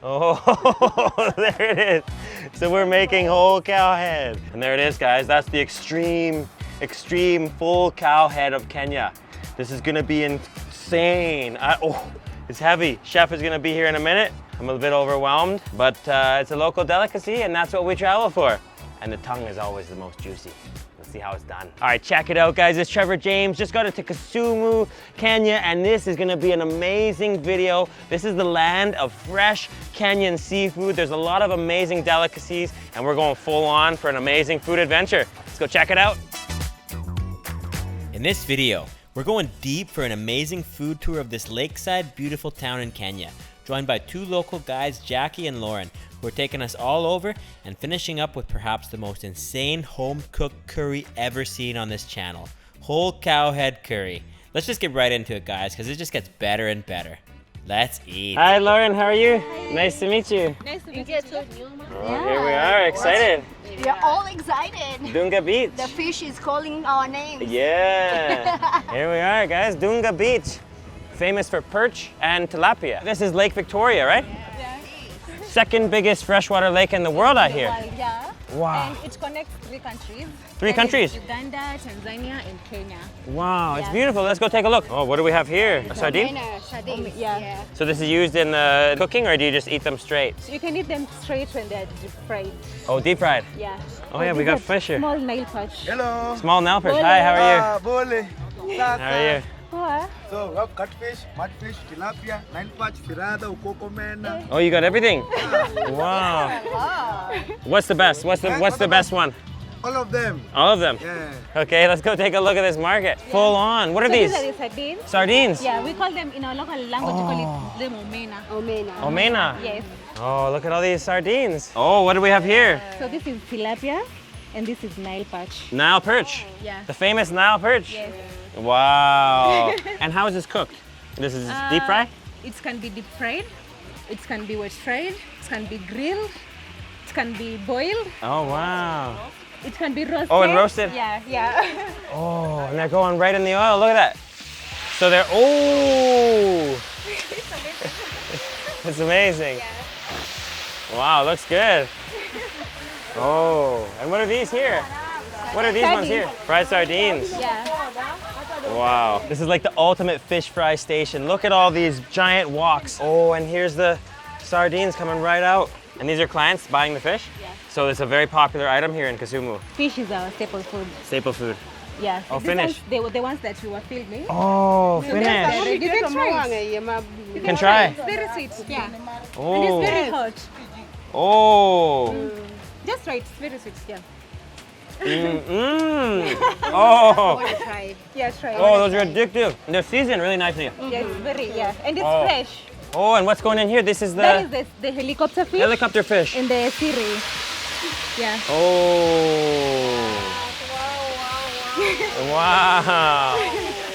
Oh, there it is. So we're making whole cow head. And there it is, guys. That's the extreme full cow head of Kenya. This is gonna be insane. Oh, it's heavy. Chef is gonna be here in a minute. I'm a bit overwhelmed, but it's a local delicacy and that's what we travel for. And the tongue is always the most juicy. Let's see how it's done. All right, check it out, guys. It's Trevor James. Just got to Kisumu, Kenya, and this is gonna be an amazing video. This is the land of fresh Kenyan seafood. There's a lot of amazing delicacies, and we're going full on for an amazing food adventure. Let's go check it out. In this video, we're going deep for an amazing food tour of this lakeside, beautiful town in Kenya, joined by two local guides, Jacky and Lauren, who are taking us all over and finishing up with perhaps the most insane home-cooked curry ever seen on this channel. Whole cow head curry. Let's just get right into it, guys, because it just gets better and better. Let's eat. Hi, Lauren, how are you? Hi. Nice to meet you. Nice to meet you too. Oh, here we are, excited. We are all excited. Donga Beach. The fish is calling our names. Yeah. Here we are, guys. Donga Beach. Famous for perch and tilapia. This is Lake Victoria, right? Yeah. Second biggest freshwater lake in the world, I hear. Yeah. Wow. And it connects 3 countries. Three countries? Uganda, Tanzania, and Kenya. Wow, it's Yeah. beautiful. Let's go take a look. Oh, what do we have here? A sardine? Sardines. Yeah. So this is used in cooking, or do you just eat them straight? So you can eat them straight when they're deep fried. Oh, deep fried. Yeah. Oh yeah, we got fish here. Small nail patch. Hello. Small nail fish. Hi, how are Bole. you? How are you? So we have catfish, mudfish, tilapia, nine patch, firada, ukoko mena. Oh, you got everything? Wow. What's the best? What's the best one? All of them. All of them? Yeah. Okay, let's go take a look at this market. Full on. What are So these? these are the sardines. Sardines? Yeah, we call them in our local language, we call it them omena. Omena. Omena? Yes. Oh, look at all these sardines. Oh, what do we have here? So this is tilapia, and this is Nile perch. Nile perch. Yeah. The famous Nile perch? Yes. Wow. And how is this cooked? This is deep fry? It can be deep fried, it can be wet fried, it can be grilled, it can be boiled, Oh, wow. it can be roasted. Oh, and roasted? Yeah, yeah. Oh, and they're going right in the oil. Look at that. So they're, oh. It's amazing. Yeah. Wow, looks good. Oh, and what are these here? What are these ones here? Fried sardines. Yeah. Wow. This is like the ultimate fish fry station. Look at all these giant woks. Oh, and here's the sardines coming right out. And these are clients buying the fish? Yeah. So it's a very popular item here in Kisumu. Fish is our staple food. Staple food. Yeah. Oh, These Finnish. ones, they were the ones that you were filming. Oh, You Finnish. can try it. You Can try. It's very sweet. Yeah. And Oh. it's very hot. Oh. Just try it. It's very sweet. Yeah. Oh. Try it. Yeah, try it. Oh, those are addictive. They're seasoned really nicely. Yeah, it's very, yeah. And it's Oh. fresh. Oh, and what's going in here? This is That the is the helicopter fish helicopter fish. and the siri. Yeah. Oh. Wow.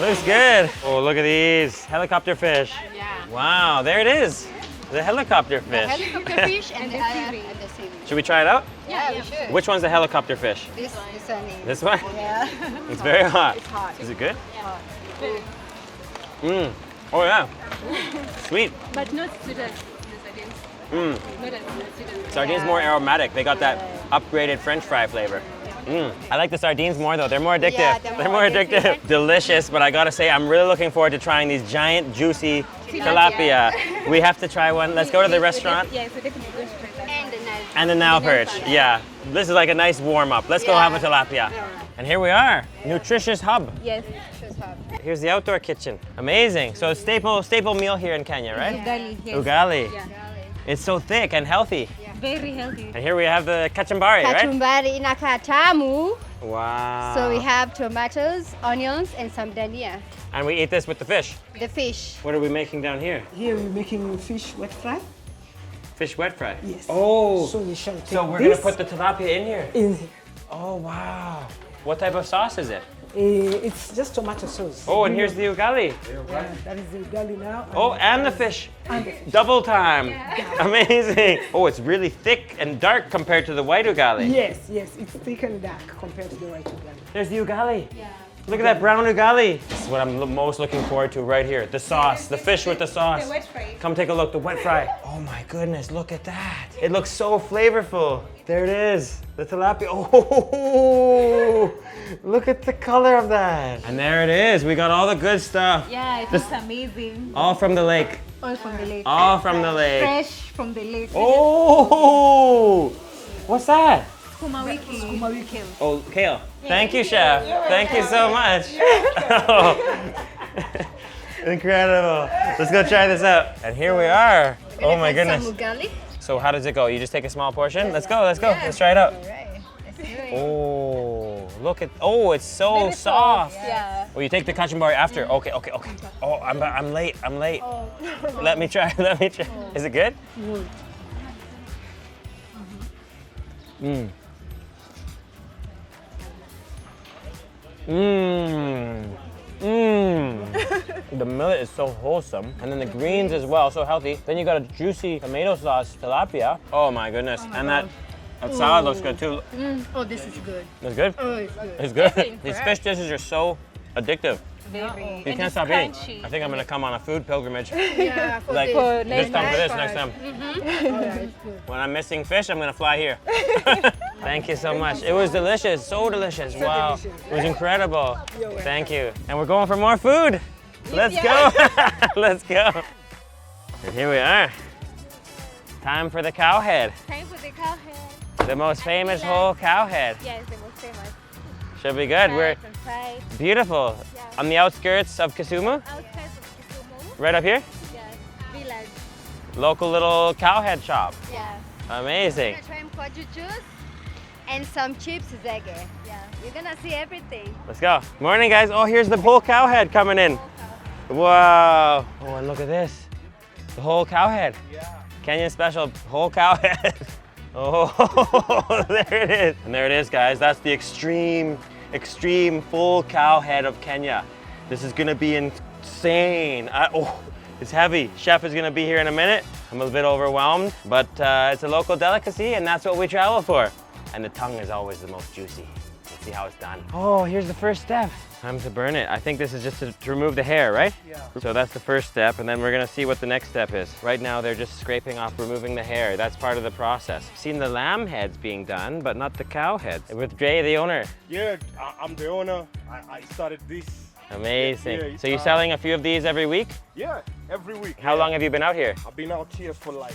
Looks good. Oh, look at these. Helicopter fish. Yeah. Wow, there it is. The helicopter fish. Helicopter fish and the siri. Should we try it out? Yeah, we should. Which one's the helicopter fish? This one. This one? Yeah. It's very hot. It's hot. Is it good? Yeah. Oh yeah. Sweet. But not sweet as the sardines. Not as sweet as Sardines more aromatic. They got that upgraded French fry flavor. I like the sardines more though. They're more addictive. Yeah, they're more addictive. Delicious, but I gotta say, I'm really looking forward to trying these giant, juicy tilapia. We have to try one. Let's go to the restaurant. Yeah, so definitely go to try that. And the Nile perch. Yeah. This is like a nice warm up. Let's go have a tilapia. And here we are. Nutritious hub. Yes. Here's the outdoor kitchen. Amazing. So staple meal here in Kenya, right? Ugali. Yes. Ugali. Yeah. It's so thick and healthy. Very healthy. And here we have the kachumbari, right? Kachumbari inakatamu. Wow. So we have tomatoes, onions, and some dania. And we eat this with the fish. The fish. What are we making down here? Here we're making fish wet fry. Fish wet fry? Yes. Oh. So we shall take So we're going to this put the tilapia in here? in here. Oh, wow. What type of sauce is it? It's just tomato sauce. Oh, and here's the ugali. Yeah, that is the ugali now. Oh, and the fish. And the fish. Double time. Amazing. Oh, it's really thick and dark compared to the white ugali. Yes, it's thick and dark compared to the white ugali. There's the ugali. Look at that brown ugali. This is what I'm most looking forward to right here. The sauce, the fish with the sauce. The wet fry. Come take a look, the wet fry. Oh my goodness, look at that. It looks so flavorful. There it is, the tilapia. Oh, look at the color of that. And there it is, we got all the good stuff. Yeah, it looks amazing. All from the lake. All from the lake. All from the lake. Fresh from the lake. Oh, what's that? Kumawiki. Kale. Oh, kale. Thank you, chef. Thank you so much. Incredible. Let's go try this out. And here we are. Oh my goodness. Some ugali. So how does it go? You just take a small portion? Let's go, let's go. Let's try it out. All right. Let's do it. Oh, look at, oh, it's so soft. Yeah. Oh, you take the kachambari after? Okay. Oh, I'm late. Oh. Let me try. Is it good? Mmm. The millet is so wholesome, and then the greens as well, so healthy. Then you got a juicy tomato sauce tilapia. Oh my goodness, and that salad looks good too. Oh, this is good. It's good? Oh, it's good. It's good. These fish dishes are so addictive. Very. You can't stop eating. I think I'm gonna come on a food pilgrimage. Yeah, for Like this. this time for this, next time. All right, it's good. When I'm missing fish, I'm gonna fly here. Thank you so much. It was delicious, so delicious. Wow, it was incredible. Thank you. And we're going for more food. Let's go. Let's go. And here we are. Time for the cow head. Time for the cow head. The most famous whole cow head. Yes, the most famous. Should be good. We're Fried and fried. beautiful. Yeah. On the outskirts of Kisumu, Outside of Kisumu. right up here. Yes. VeeLarge. Local little cow head shop. Yeah. Amazing. We're gonna try mkwaju juice and some chips zege. Yeah. You're gonna see everything. Let's go. Morning, guys. Oh, here's the whole cow head coming in. Wow. Oh, and look at this. The whole cow head. Yeah. Kenyan special whole cow head. Oh, there it is. And there it is, guys. That's the extreme full cow head of Kenya. This is gonna be insane. Oh, it's heavy. Chef is gonna be here in a minute. I'm a bit overwhelmed, but it's a local delicacy and that's what we travel for. And the tongue is always the most juicy. Let's see how it's done. Oh, here's the first step. Time to burn it. I think this is just to remove the hair, right? Yeah. So that's the first step, and then we're gonna see what the next step is. Right now, they're just scraping off, removing the hair. That's part of the process. I've seen the lamb heads being done, but not the cow heads. With Jay, the owner. Yeah, I'm the owner. I started this. Amazing. Yeah, So you're selling a few of these every week? Yeah, every week. How long have you been out here? I've been out here for like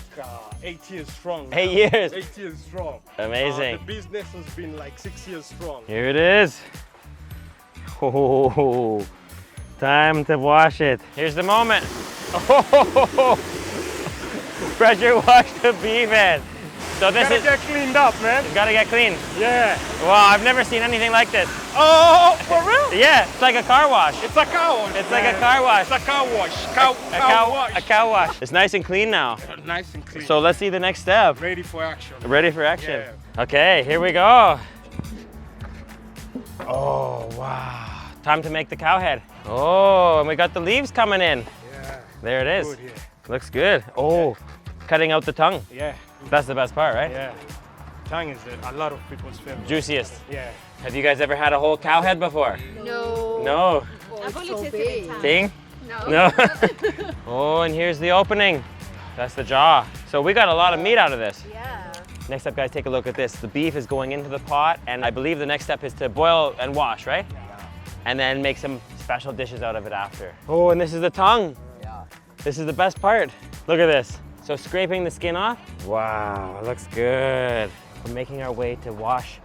8 years strong. now. 8 years. 8 years strong. Amazing. The business has been like 6 years strong. Here it is. Oh, time to wash it. Here's the moment. Oh, pressure wash the beef head. So this Gotta is, get cleaned up, man. it's gotta get clean. Yeah. Wow, I've never seen anything like this. Oh, for real? Yeah, it's like a car wash. It's a car wash. It's like a car wash. It's a car wash. Cow wash. A cow wash. It's nice and clean now. Nice and clean. So let's see the next step. Ready for action. Ready for action. Yeah. Okay, here we go. Oh, wow. Time to make the cow head. Oh, and we got the leaves coming in. Yeah. There it is. Good, yeah. Looks good. Oh, cutting out the tongue. Yeah. That's the best part, right? Yeah. Tongue is a lot of people's favorite. Juiciest. Yeah. Have you guys ever had a whole cow head before? No. No. I've only so tasted big. the tongue. Ting? No. No. Oh, and here's the opening. That's the jaw. So we got a lot of meat out of this. Yeah. Next up, guys, take a look at this. The beef is going into the pot, and I believe the next step is to boil and wash, right? Yeah. And then make some special dishes out of it after. Oh, and this is the tongue. Yeah. This is the best part. Look at this. So scraping the skin off. Wow, it looks good. We're making our way to wash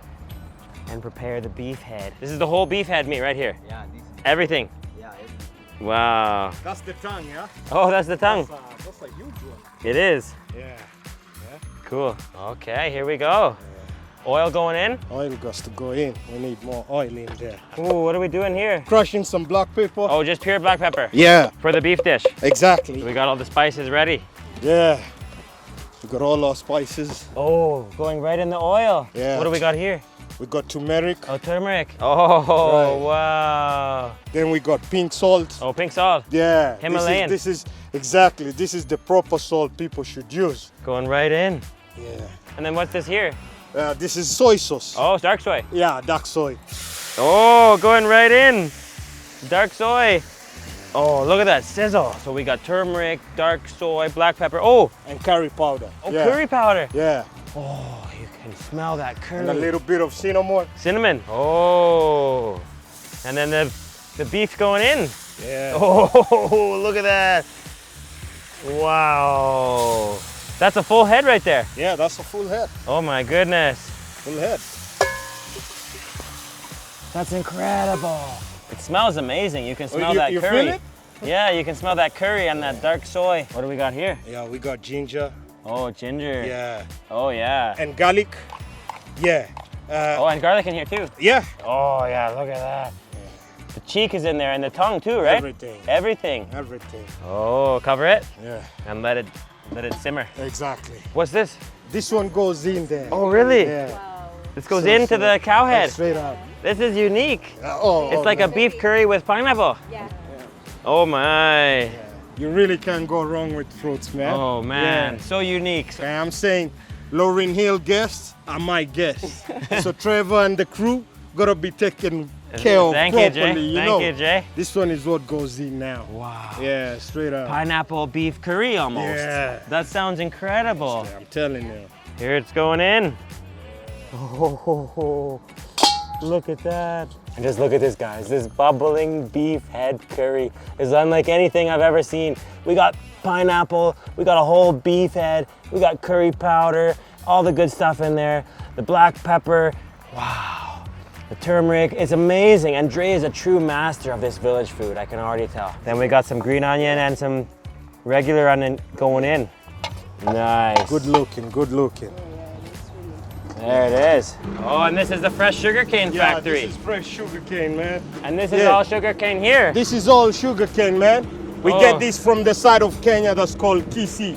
and prepare the beef head. This is the whole beef head meat right here. Yeah, this. Everything. Yeah, everything. Wow. That's the tongue, yeah? Oh, that's the tongue. That's a huge one. It is. Yeah. Cool. Okay, here we go. Oil going in. Oil got to go in. We need more oil in there. Ooh, what are we doing here? Crushing some black pepper. Oh, just pure black pepper. Yeah, For the beef dish. exactly. We got all the spices ready. Yeah. We got all our spices. Oh, going right in the oil. Yeah. What do we got here? We got turmeric. Oh, turmeric. Oh, Right. wow. Then we got pink salt. Oh, pink salt. Yeah. Himalayan. This is exactly. This is the proper salt people should use. Going right in. Yeah. And then what's this here? This is soy sauce. Oh, dark soy. Yeah, dark soy. Oh, going right in. Dark soy. Oh, look at that sizzle. So we got turmeric, dark soy, black pepper. Oh, And curry powder. oh, curry powder. Yeah. Oh, you can smell that curry. And a little bit of cinnamon. Cinnamon. Oh. And then the beef's going in. Yeah. Oh, look at that. Wow. That's a full head right there. Yeah, that's a full head. Oh my goodness. Full head. That's incredible. It smells amazing. You can smell you- that you curry. feel it? Yeah, you can smell that curry and that dark soy. What do we got here? Yeah, we got ginger. Oh, ginger. Yeah. Oh, yeah. And garlic. Yeah. Oh, and garlic in here too. Yeah. Oh, yeah, look at that. The cheek is in there and the tongue too, right? Everything. Everything. Everything. Oh, cover it Yeah. and let it simmer. Exactly. What's this? This one goes in there. Oh, really? Yeah. This goes So- into so- the cow head. Straight up. This is unique. Oh, It's like a beef curry with pineapple. Yeah. Oh my. You really can't go wrong with fruits, man. Oh man, Yeah. so unique. Okay, I'm saying Lauren Hill guests are my guests. So Trevor and the crew gotta be taken care of Thank you, properly, Jay. you Thank know. you, Jay. This one is what goes in now. Wow. Yeah, straight up. Pineapple beef curry almost. Yeah. That sounds incredible. I'm telling you. Here it's going in. Oh, look at that. And just look at this, guys. This bubbling beef head curry is unlike anything I've ever seen. We got pineapple, we got a whole beef head, we got curry powder, all the good stuff in there. The black pepper, wow. The turmeric, it's amazing. And Dre is a true master of this village food, I can already tell. Then we got some green onion and some regular onion going in. Nice. Good looking, good looking. There it is. Oh, and this is the fresh sugarcane factory. This is fresh sugar cane, man. And this is Yeah. all sugarcane here. This is all sugar cane, man. We Oh. get this from the side of Kenya that's called Kisi.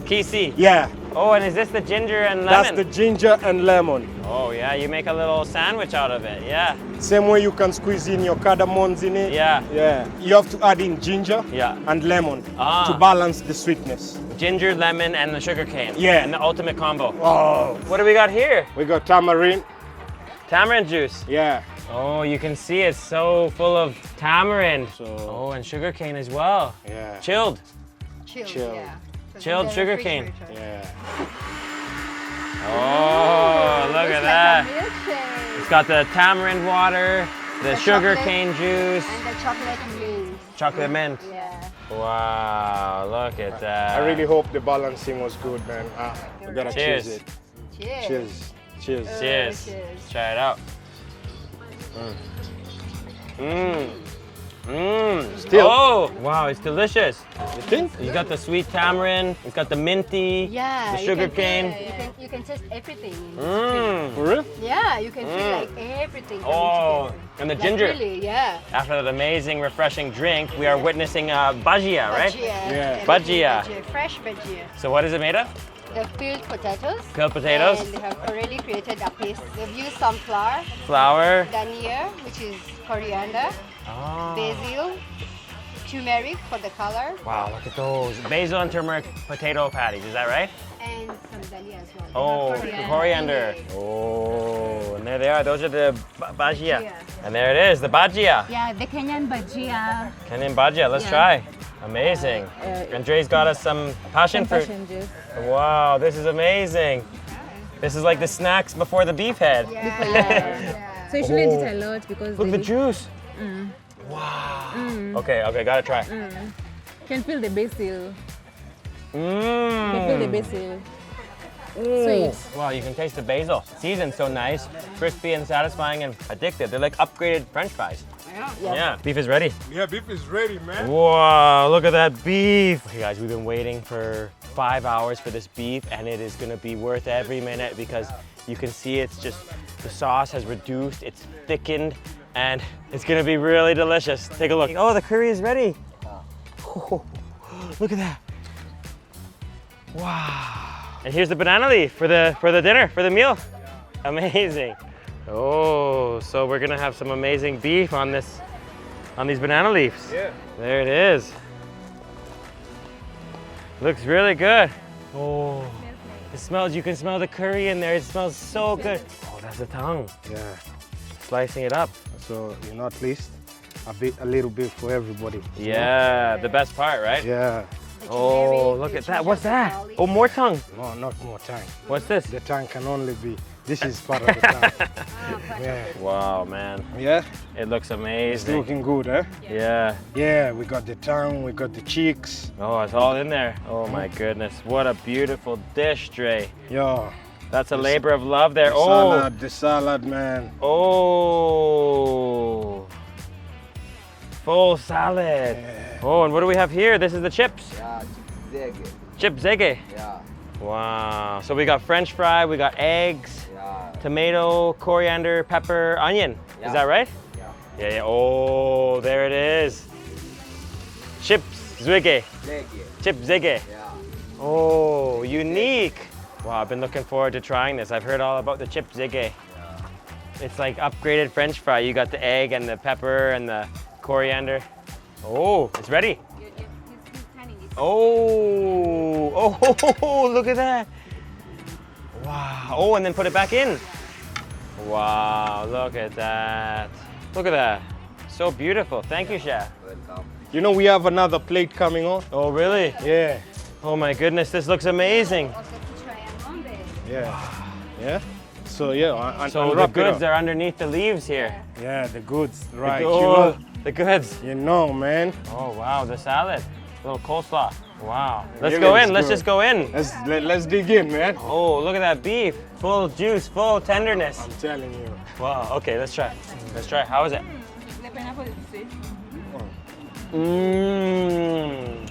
Kisi. Yeah, Oh, and is this the ginger and that's lemon? the ginger and lemon. Oh, yeah, you make a little sandwich out of it. Yeah. Same way you can squeeze in your cardamoms in it. Yeah. Yeah. You have to add in ginger Yeah. and lemon Ah. to balance the sweetness. Ginger, lemon, and the sugarcane. Yeah. And the ultimate combo. Oh. What do we got here? We got tamarind. Tamarind juice. Yeah. Oh, you can see it's so full of tamarind. So- Oh, and sugarcane as well. Yeah. Chilled. Chilled. Chilled. Yeah. So Chilled they're sugar cane. refrigerated. Yeah. Oh, look Looks at like that. a milkshake. It's got the tamarind water, the The sugarcane juice, And the chocolate mint. chocolate mint. Yeah. Wow, look at that. I really hope the balancing was good, man. I gotta Cheers. cheers it. Cheers. Cheers. Cheers. Cheers. Cheers. Try it out. Mmm. Mmm. Still. Oh, wow, it's delicious. You think? You got the sweet tamarind, it's got the minty, Yeah. the you sugar can- cane. You can taste everything. Mmm. For real? Yeah, you can feel like everything. coming Oh, together. and the Like ginger. Really, yeah. After that amazing, refreshing drink, we are witnessing bhajia, right? Bhajia. Yeah. Bhajia. Fresh bhajia. So what is it made of? The peeled potatoes. Peeled potatoes, And they have already created a paste. They've used some flour, flour. dhania, which is coriander, Oh. basil, turmeric for the color, Wow, look at those. Basil and turmeric potato patties, is that right? and some dhania as well. Oh, They have coriander. in it. Oh, and there they are. Those are the bhajia. Bhajia. And there it is, the bhajia. Yeah, the Kenyan bhajia. Kenyan bhajia, let's try. Amazing. Andre's got us some passion fruit. Passion juice. Wow, this is amazing. This is like the snacks before the beef head. Before, yeah. So you shouldn't eat a lot because Look at they the juice. Wow. Okay, gotta try. can feel the basil. Mmm. Can feel the basil. Sweet. Wow, you can taste the basil. Seasoned so nice, crispy and satisfying and addictive. They're like upgraded French fries. Yeah, beef is ready. Yeah, beef is ready, man. Wow, look at that beef. Okay guys, we've been waiting for 5 hours for this beef and it is gonna be worth every minute because you can see it's just, the sauce has reduced, it's thickened, and it's gonna be really delicious. Take a look. Oh, the curry is ready. Oh, look at that. Wow. And here's the banana leaf for the dinner, for the meal. Amazing. Oh, so we're gonna have some amazing beef on these banana leaves. Yeah. There it is. Looks really good. Oh, it smells, you can smell the curry in there. It smells so good. Oh, that's the tongue. Yeah. Slicing it up. So, you know, at least a little bit for everybody. Yeah, the best part, right? Yeah. Oh, look at that. What's that? Oh, more tongue. No, not more tongue. What's this? The tongue can only be, this is part of the tongue. Yeah. Wow, man. Yeah? It looks It's amazing. looking good, eh? Yeah. Yeah, we got the tongue, we got the cheeks. Oh, it's all in there. Oh my goodness. What a beautiful dish, Dre. Yeah. That's a labor of love there. The salad, man. Oh. Full salad. Yeah. Oh, and what do we have here? This is the chips. Yeah, zege. Chip zege. Yeah, Wow. So we got French fry, we got eggs, yeah, tomato, coriander, pepper, onion. Is Yeah. that right? yeah. Yeah, yeah. Oh, there it is. Chips zege. Zege. Chip zege. Yeah. Oh, unique. Wow, I've been looking forward to trying this. I've heard all about the chip zege. It's like upgraded French fry. You got the egg and the pepper and the coriander. Oh, it's ready. Oh, oh, look at that. Wow. Oh, and then put it back in. Wow, look at that. Look at that. So beautiful. Thank you, chef. Welcome. You know, we have another plate coming on. Oh, really? Yeah. Oh my goodness, this looks amazing. Yeah. Yeah. So, yeah, and So the wrap it goods up. are underneath the leaves here. Yeah, the goods, right. Oh, the goods. You know, man. Oh wow, the salad. A little coleslaw. Wow. Let's Yeah, go let's in. Let's go. just go in. Let's dig in, man. Oh, look at that beef. Full juice, full tenderness. I'm telling you. Wow. Okay, let's try. Let's try. How is it? The pineapple is sweet. Mmm.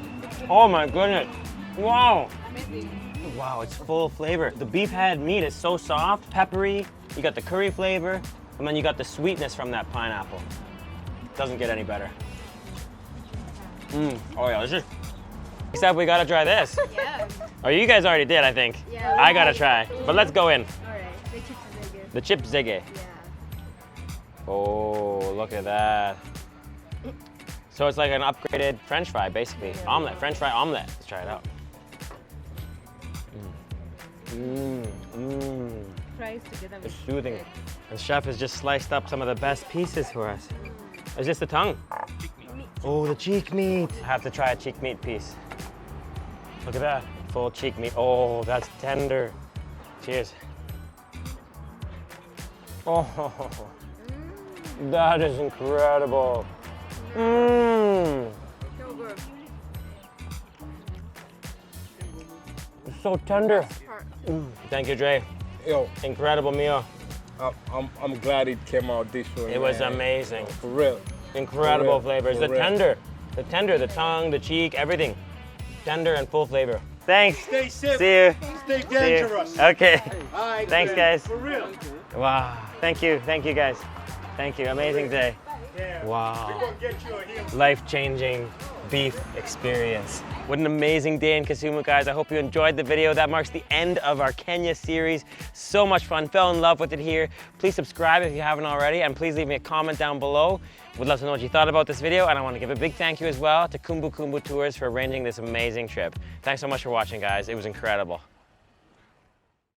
Oh my goodness. Wow. Amazing. Wow, it's full of flavor. The beef head meat is so soft, peppery. You got the curry flavor, and then you got the sweetness from that pineapple. Doesn't get any better. Oh yeah, this is. Except we gotta try this. Yeah. Oh, you guys already did, I think. Yeah. I gotta try. But let's go in. All right. The chips are good. The chip zege. Yeah. Oh, look at that. So it's like an upgraded French fry, basically. Omelet, French fry omelet. Let's try it out. Fries together with It's soothing. eggs. And chef has just sliced up some of the best pieces for us. Is this the tongue? Oh, the cheek meat. I have to try a cheek meat piece. Look at that, full cheek meat. Oh, that's tender. Cheers. Oh, that is incredible. Mmm. So good. It's so tender. Thank you, Dre. Yo, Incredible meal. I'm glad it came out this way. It was man. amazing. For real. Incredible For real, flavors. for The real. tender, the tongue, the cheek, everything. Tender and full flavor. Thanks. Stay safe. See you. Stay See you. dangerous. Okay. All right, Thanks, man. guys. For real. Wow. Thank you guys. Thank you. Amazing day. Yeah. Wow. We'll get you a heel. Life-changing beef experience. What an amazing day in Kisumu, guys. I hope you enjoyed the video. That marks the end of our Kenya series. So much fun. Fell in love with it here. Please subscribe if you haven't already, and please leave me a comment down below. Would love to know what you thought about this video, and I want to give a big thank you as well to Kumbu Kumbu Tours for arranging this amazing trip. Thanks so much for watching, guys. It was incredible.